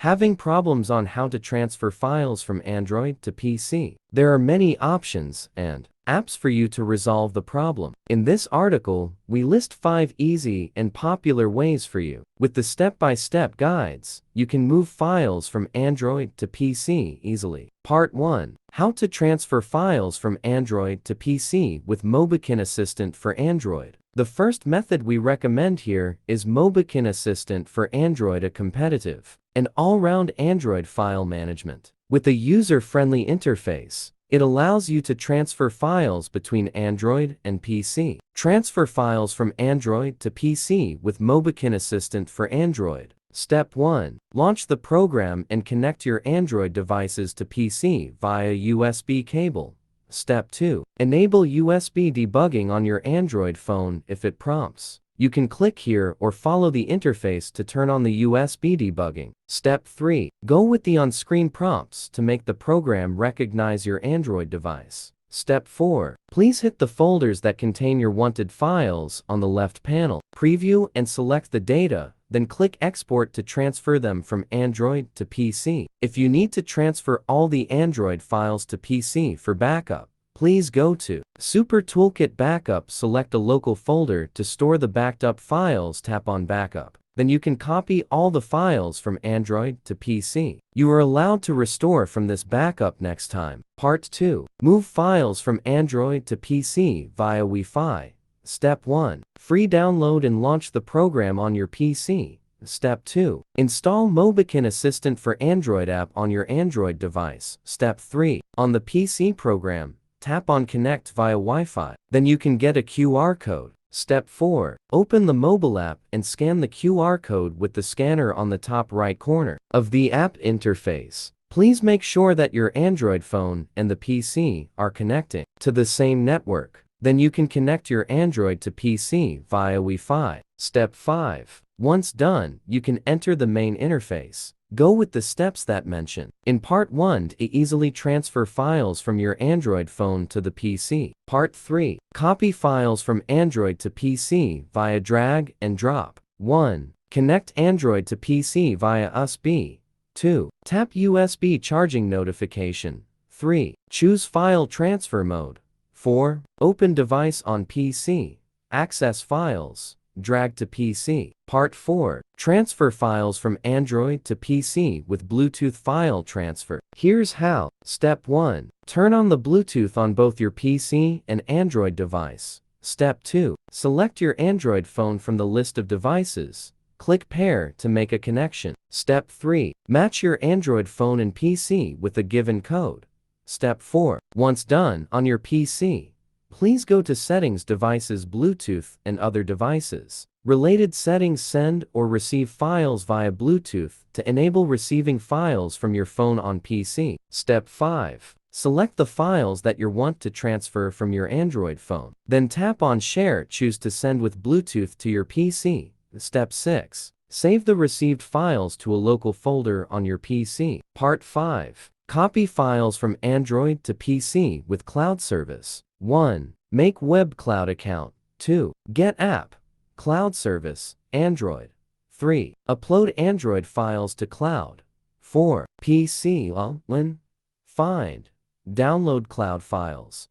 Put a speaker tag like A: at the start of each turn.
A: Having problems on how to transfer files from Android to PC? There are many options and apps for you to resolve the problem. In this article, we list 5 easy and popular ways for you. With the step-by-step guides, you can move files from Android to PC easily. Part 1. How to transfer files from Android to PC with Mobikin Assistant for Android. The first method we recommend here is Mobikin Assistant for Android, a competitive and all-round Android file management. With a user-friendly interface, it allows you to transfer files between Android and PC. Transfer files from Android to PC with Mobikin Assistant for Android. Step 1. Launch the program and connect your Android devices to PC via USB cable. Step 2. Enable USB debugging on your Android phone if it prompts. You can click here or follow the interface to turn on the USB debugging. Step 3. Go with the on-screen prompts to make the program recognize your Android device. Step 4. Please hit the folders that contain your wanted files on the left panel. Preview and select the data, then click Export to transfer them from Android to PC. If you need to transfer all the Android files to PC for backup, please go to Super Toolkit Backup, select a local folder to store the backed up files, tap on Backup. Then you can copy all the files from Android to PC. You are allowed to restore from this backup next time. Part 2. Move files from Android to PC via Wi-Fi. Step 1. Free download and launch the program on your PC. Step 2. Install Mobikin Assistant for Android app on your Android device. Step 3. On the PC program, tap on Connect via Wi-Fi. Then you can get a QR code. Step 4. Open the mobile app and scan the QR code with the scanner on the top right corner of the app interface. Please make sure that your Android phone and the PC are connecting to the same network. Then you can connect your Android to PC via Wi-Fi. Step 5. Once done, you can enter the main interface. Go with the steps that mention in Part 1 to easily transfer files from your Android phone to the PC. Part 3. Copy files from Android to PC via drag and drop. 1. Connect Android to PC via USB. 2. Tap USB charging notification. 3. Choose file transfer mode. 4. Open device on PC. Access files. Drag to PC. Part 4. Transfer files from Android to PC with Bluetooth file transfer. Here's how. Step 1. Turn on the Bluetooth on both your PC and Android device. Step 2. Select your Android phone from the list of devices. Click Pair to make a connection. Step 3. Match your Android phone and PC with the given code. Step 4. Once done on your PC, please go to Settings, Devices, Bluetooth, and Other Devices. Related settings: send or receive files via Bluetooth to enable receiving files from your phone on PC. Step 5. Select the files that you want to transfer from your Android phone. Then tap on Share, choose to send with Bluetooth to your PC. Step 6. Save the received files to a local folder on your PC. Part 5. Copy files from Android to PC with cloud service. 1. Make web cloud account. 2. Get app. Cloud service, Android. 3. Upload Android files to cloud. 4. PC login. Find. Download cloud files.